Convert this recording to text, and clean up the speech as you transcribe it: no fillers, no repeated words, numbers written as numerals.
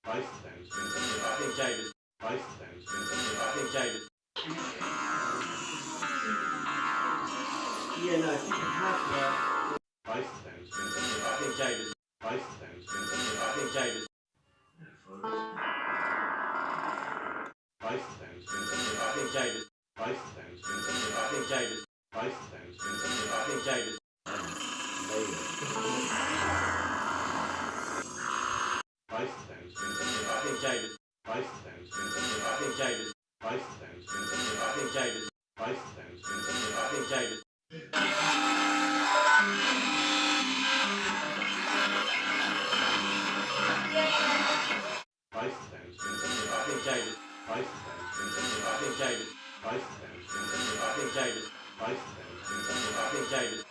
I think Davis. I think Davis. Yeah, no, if you can have I think Davis. I think Davis. I think Davis. I think Davis. I think Davis. I think Davis. I think Davis. I think Davis. I think Davis. I think Davis. I think Davis. I think Davis. I think Davis.